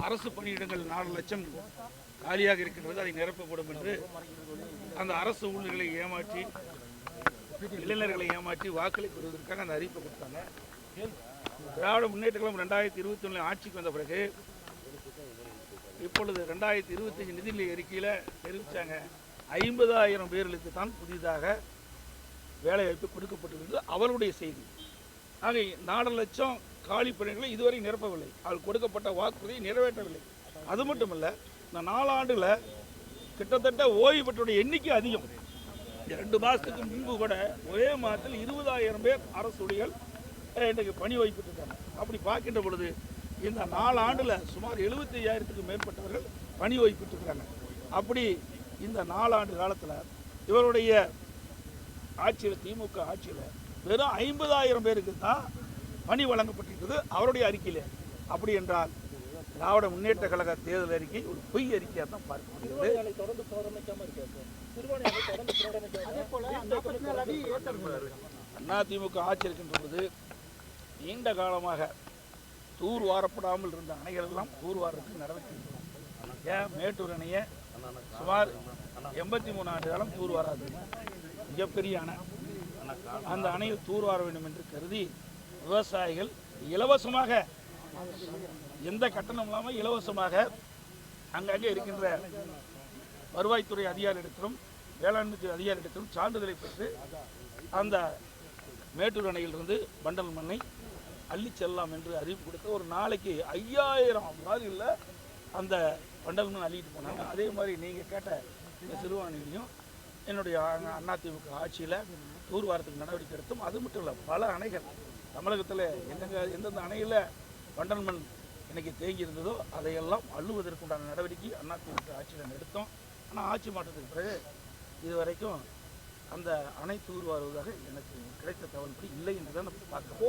அரசு பணியிடங்கள் 4 லட்சம் காலியாக இருக்கின்றது, அதை நிரப்பப்படும் என்று அந்த அரசு ஊழியர்களை ஏமாற்றி இளைஞர்களை ஏமாற்றி வாக்களை பெறுவதற்காக அந்த அறிவிப்பை கொடுத்தாங்க. திராவிட முன்னேற்ற கழகம் 2021 ஆட்சிக்கு வந்த பிறகு இப்பொழுது 2025 நிதிநிலை அறிக்கையில் தெரிவித்தாங்க 50,000 பேர்களுக்கு தான் புதிதாக வேலைவாய்ப்பு கொடுக்கப்பட்டிருந்தது அவருடைய செய்தி. ஆக 4 லட்சம் காலி பணிகளை இதுவரை நிரப்பவில்லை, அவர்கள் கொடுக்கப்பட்ட வாக்குறுதியை நிறைவேற்றவில்லை. அது மட்டுமல்ல, இந்த 4 ஆண்டுல கிட்டத்தட்ட ஓய்வு பெற்றோருடைய எண்ணிக்கை அதிகம். 2 மாதத்துக்கு முன்பு கூட ஒரே மாதத்தில் 20,000 பேர் அரசு ஊழியர்கள் இன்றைக்கு பணி ஓய்வு பெற்றிருக்காங்க. அப்படி பார்க்கின்ற பொழுது இந்த 4 ஆண்டில் சுமார் 75,000க்கும் மேற்பட்டவர்கள் பணி ஓய்வு பெற்றிருக்கிறாங்க. அப்படி இந்த 4 ஆண்டு காலத்தில் இவருடைய ஆட்சியில், திமுக ஆட்சியில் வெறும் 50,000 பேருக்கு தான் பணி வழங்கப்பட்டிருக்கிறது அவருடைய அறிக்கையில். அப்படி என்றால் திராவிட முன்னேற்ற கழக தேர்தல் அறிக்கை ஒரு பொய் அறிக்கையாக தான் பார்க்க முடிகிறது. அதிமுக ஆட்சி இருக்கின்ற பொழுது நீண்ட காலமாக தூர் வாரப்படாமல் இருந்த அணைகள் எல்லாம் தூர் வாரத்துக்கு நடவடிக்கை. ஏன் மேட்டூர் அணையை சுமார் 83 ஆண்டு காலம் தூர் வாராது, மிகப்பெரிய அணை. அந்த அணையில் தூர் வார வேண்டும் என்று கருதி விவசாயிகள் இலவசமாக, எந்த கட்டணம் இல்லாமல் இலவசமாக அங்கங்கே இருக்கின்ற வருவாய்த்துறை அதிகாரியிடத்திலும் வேளாண்மை அதிகாரியிடத்திலும் சான்றிதழை பெற்று அந்த மேட்டூர் அணையிலிருந்து பண்டல் மண்ணை அள்ளி செல்லலாம் என்று அறிவிப்பு கொடுத்து ஒரு நாளைக்கு 5,000 லாரியில் அந்த பண்டல் மண் அள்ளிட்டு போனாங்க. அதே மாதிரி நீங்கள் கேட்ட இந்த சிறுவாணிலையும் என்னுடைய அதிமுக ஆட்சியில் தூர் வாரத்துக்கு நடவடிக்கை எடுத்தோம். அது மட்டும் இல்லை, பல அணைகள் தமிழகத்தில் எந்தெந்த அணையில் பண்டல் மண் இன்னைக்கு தேங்கி இருந்ததோ அதையெல்லாம் அள்ளுவதற்குண்டான நடவடிக்கை அதிமுக ஆட்சியில் எடுத்தோம். ஆனால் ஆட்சி மாற்றத்துக்கு பிறகு இதுவரைக்கும் அந்த அணை தூர் வருவதாக எனக்கு கிடைத்த தகவல்படி இல்லை என்று தான் பார்க்க